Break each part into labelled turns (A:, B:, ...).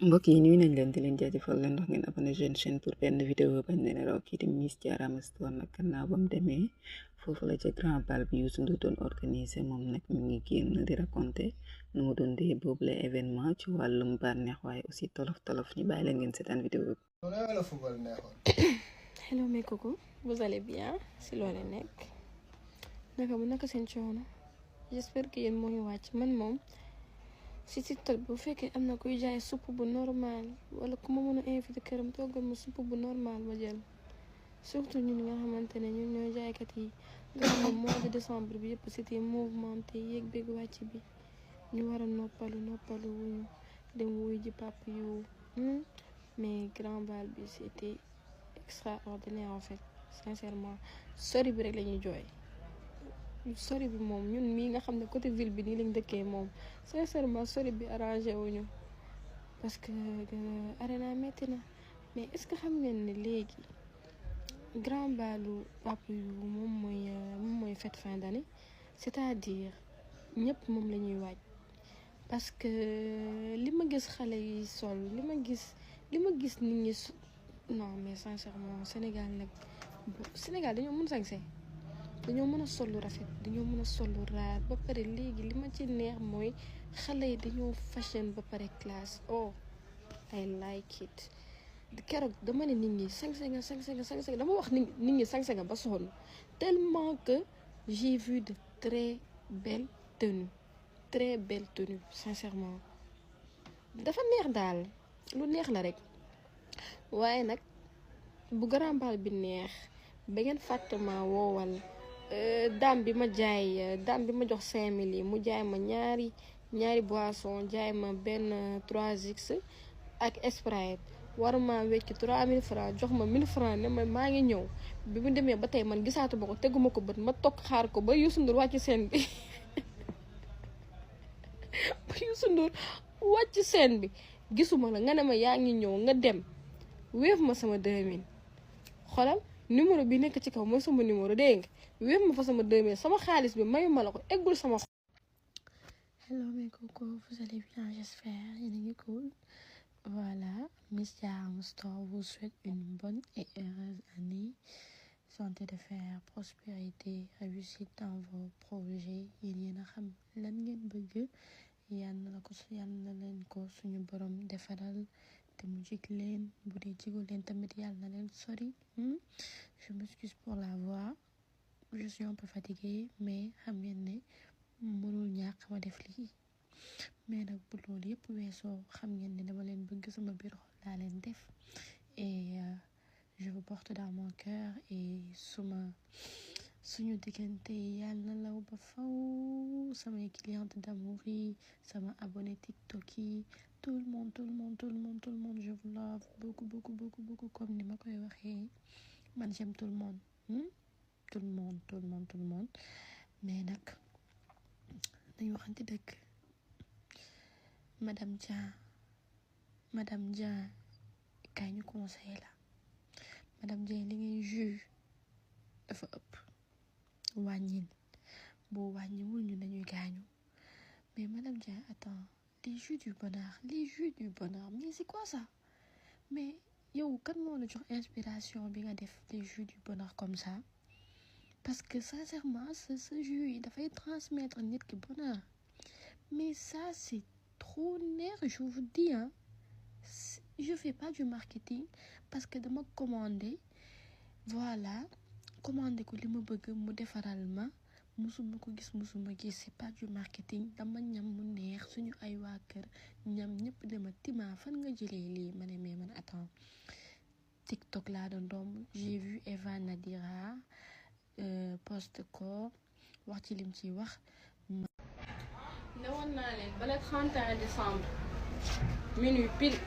A: mbokk yi nuyu nañ leen di leen jaajëfal leen wax ngeen abonné jeune chaîne pour benn vidéo bañ leen raw kii di Miss Diarra Store nag gannaaw bam demee foofu la ca grand bal bi Youssou Ndour doon organisé moom nag mi ngi génn di raconté nu mu dundee boobule événement ci wàllum bànneex waaye aussi tolof ñu bàyyi leen ngeen seetaan vidéo bi.
B: Hello mes cocos, vous allez bien si loole nekk naka seen coono j'espère que yéen moo ngi wàcc man moom si TikTok bu fekkee am na kuy jaay supp bu normal wala ku ma mën a invité këram toggal ma supp bu normal ma jël surtout ñun nga xamante ne ñun ñooy jaaykat yi nga xam ne mois de décembre bi yëpp c'était mouvementé yéeg bég wàcc bi ñu war a noppalu wuñu dem wuy ji pap yu mais grand bal bi c'était extraordinaire en fait sincèrement sori bi rek la ñuy jooy sori bi moom ñun mii nga xam ne côté ville bi nii lañ dëkkee moom sincèrement sori bi arrangé wuñu parce que arena metti na mais est-ce que xam ngeen ne léegi grand balu Pape yu moom mooy fête fin d'année c'est-à-dire ñëpp moom la ñuy waaj parce que li ma gis xale yi sol li ma gis nit ñi non mais sincèrement Sénégal dañoo mën sañse dañoo mën a sol lu rafet dañoo mën a sol lu raar ba pare léegi li ma ci neex mooy xale yi dañoo fashion ba pare classe oh I like it keroog dama ne nit ñi sañse nga dama wax nit ñi sañse nga ba sonn tellement que j'ai vu de très belles tenues sincèrement dafa neex daal lu neex la rek waaye nag bu grand bal bi neex ba ngeen fàttema woowal dame bi ma jox 5000 yi mu jaay ma ñaari boisson jaay ma benn 3x ak Sprite war ma wecc 3000 francs jox ma 1000 francs ne ma maa ngi ñëw bi mu demee ba tey man gisaatu ba ko teguma ko bët ma toog xaar ko ba Youssou Ndour wàcc scène bi gisuma la nga ne ma yaa ngi ñëw nga dem wéef ma sama 2000 xoolal numéro bi nekk ci kaw mooy sama numéro dégg nga wéef ma fa sama 2000 sama xaalis bi mayu ma la ko eggul sama. Hello mes cocos, vous allez bien j'espère yéen a ngi cool. Voilà, Miss Diarra Store vous souhaite une bonne et heureuse année, santé de fer, prospérité, réussite dans vos projets. yéen a xam lan ngeen bëgg yàlla na leen ko suñu borom defaral te mu jig leen bu dee jigu leen tamit yàlla na leen sori. Je m'excuse pour la voix, je suis un peu fatiguée mais xam ngeen ne mënul ñàkk ma def lii mais nag bu loolu yëpp weesoo xam ngeen ne dama leen bëgg sama biir xol laa leen def et je vous porte dans mon cœur et suñu diggante yàlla na law ba faw samay cliente d'amour yi sama abonné TikTok yi tout le monde je vous love beaucoup comme ni ma koy waxee man j'aime tout le monde tout le monde mais nag dañu waxante dëgg madame Dia kaay ñu conseil la madame Dia li ngay jus dafa ëpp wàññil boo wàññiwul ñu dañuy gaañu mais madame Dia attends les jus du bonheur mais c'est quoi ça mais yow kan moo la jox inspiration bi nga def les jus du bonheur comme ça parce que sincèrement ce jus yi dafay transmettre nit ki bonheur mais ça c'est trop neex je vous dis je fais pas du marketing parce que dama commandé ko li ma bëgg mu defaral ma musuma gis c'est pas du marketing dama ñam mu neex suñu ay waa kër ñam ñëpp dama tima fan nga jëlee lii ma ne mais man attends TikTok laa doon romb j'ai vu Eva Nadira poste ko wax ci lim ciy wax ne woon naa leen ba le 31 décembre minuit pile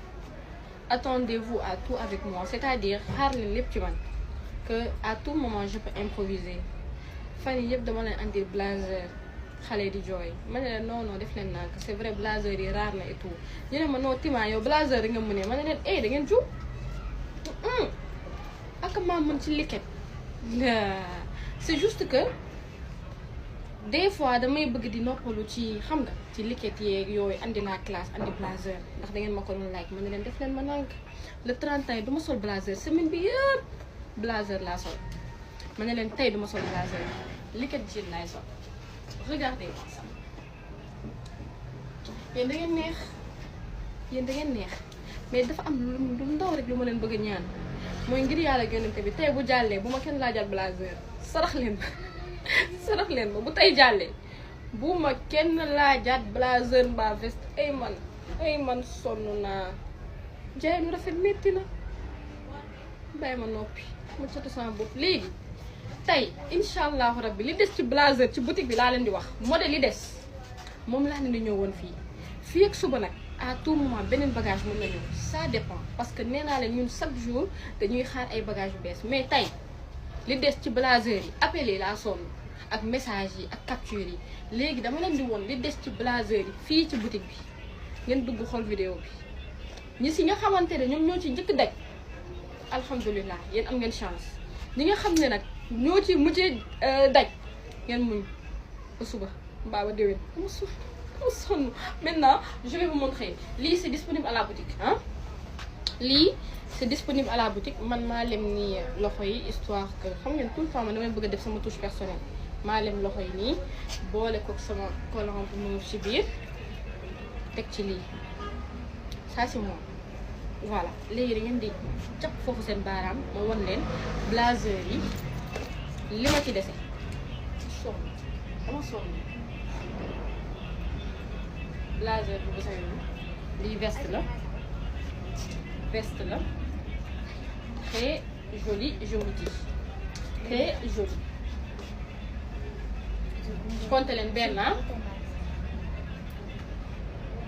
B: attendez-vous à tout avec moi c'est-à-dire xaar leen lépp ci man que à tout moment je peux improviser fan yi yëpp dama leen andi blazer xale di jooy ma ne leen non def leen naa c'est vrai blazer yi raar na et tout ñu ne ma non Tima yow blazer yi nga mënee ma ne leen da ngeen juum ak maa mën ci liquet c'est juste que des fois damay bëgg di noppalu ci xam nga ci liquette yeeg yooyu andi naa classe andi blazer ndax da ngeen ma ko doon like ma ne leen def leen ma nànk le 30 ans duma sol blazer semaine bi yëpp blazer laa sol ma ne leen tey duma sol blazer liquette jean laay sol regardez ça yéen da ngeen neex yéen da ngeen neex mais dafa am lu ndaw rek lu ma leen bëgg a ñaan mooy ngir yàlla gënante bi tey bu jàllee bu ma kenn laajal blazer sarax leen sarax leen ma bu tey jàllee bu ma kenn laajaat blazer mbaa veste ay man sonn naa jaay lu rafet metti na bàyyi ma noppi ma catu sama bopp léegi tey incha allahu rabbi li des ci blazer ci boutique bi laa leen di wax modèle li des moom laa leen di ñëw woon fii ak suba nag à tout moment beneen bagage mën na ñëw ça dépend parce que nee naa leen ñun chaque jour dañuy xaar ay bagage yu bees mais tey li des ci blazer yi appel yi laa sonn ak message yi ak capture yi léegi dama leen di woon li des ci blazer yi fii ci boutique bi ngeen dugg xool vidéo bi ñi si nga xamante ne ñoom ñoo ci njëkk daj alhamdulilah yéen am ngeen chance ñi nga xam ne nag ñoo ci mujjee daj ngeen muñ ba suba mbaa ba déwén mu sonn maintenant je vais vous montrer lii c'est disponible à la boutique ah lii c'est disponible à la boutique man maa lem nii loxo yi histoire que xam ngeen tout le temps man damay bëgg a def sama touche personnelle maa lem loxo yi nii boole ko sama collant bu mu ci biir teg ci lii ça c'est moi voilà léegi da ngeen di jàpp foofu seen baaraam ma won leen blazer yi li ma ci dese sonn dama sonn blazer bu bësa yoonu lii veste la très joli je vous dis très joli compte leen benn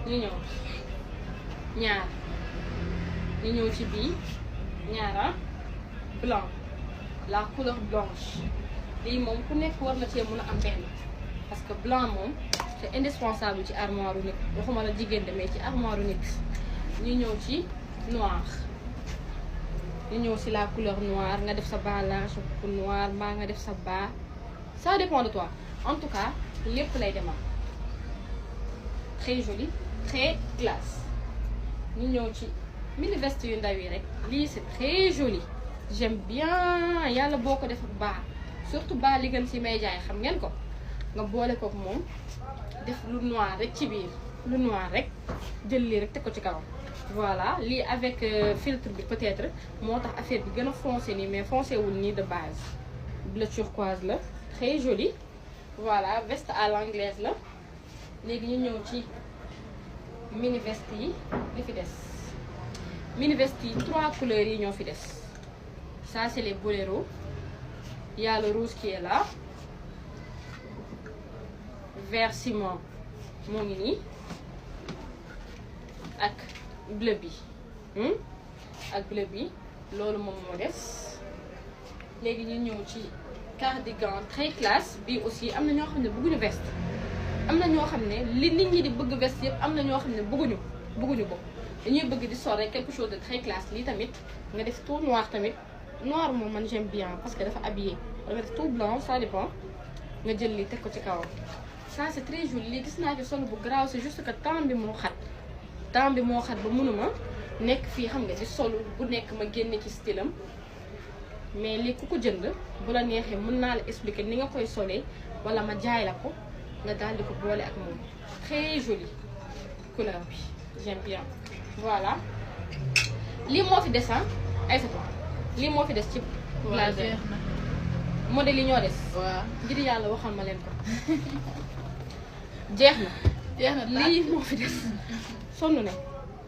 B: ñu ñëw ñaar ñu ñëw ci bii ñaara blanc la couleur blanche lii moom ku nekk war na cee mën a am benn parce que blanc moom c'est indispensable ci armoire u nit waxuma la jigéen demee ci armoire u nit ñu ñëw ci noir ñu ñëw ci la couleur noire nga def sa bas large pour noir mbaa nga def sa bas ça dépend de toi en tout cas lépp lay demal très joli très classe ñu ñëw ci mini veste yu ndaw yi rek lii c'est très joli j'aime bien yàlla boo ko def bas surtout bas li gën ci may jaay xam ngeen ko nga boole kook moom def lu noir rek ci biir lu noir rek jël lii rek teg ko ci kawam voilà lii avec filtre bi peut-être moo tax affaire bi gën a foncé nii mais foncé wul nii de base bleu turquoise la très joli voilà veste à l'anglaise la léegi ñu ñëw ci mini veste yi li fi des mini veste yi 3 couleurs yi ñoo fi des ça c'est les boléros il y a le rouge qui est là vert ciment moo ngi nii ak bleu bi loolu moom moo des léegi ñu ñëw ci cardigan très classe bi aussi am na ñoo xam ne bëgguñu veste am na ñoo xam ne li nit ñi di bëgg veste yëpp am na ñoo xam ne bëgguñu ko dañuy bëgg di sol rek quelque chose de très classe lii tamit nga def tout noir tamit noir moom man j'aime bien parce que dafa habillé nga def tout blanc ça dépend nga jël lii teg ko ci kawam ça c'est très joli lii gis naa ci sol bu garaaw c'est juste que temps bi moo xat ba mënuma nekk fii xam nga di sol bu nekk ma génne ci stylam mais lii ku ko jënd bu la neexee mën naa la expliquer ni nga koy solee wala ma jaay la ko nga daal di ko boole ak moom très joli couleur bi j'aime bien voilà lii moo fi des ay photo lii moo fi des ci blazer modèle yi ñoo des waaw ngir yàlla waxal ma leen ko jeex na lii moo fi des sonn ne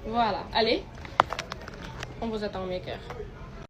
B: voilà allez on vous attend mes cœurs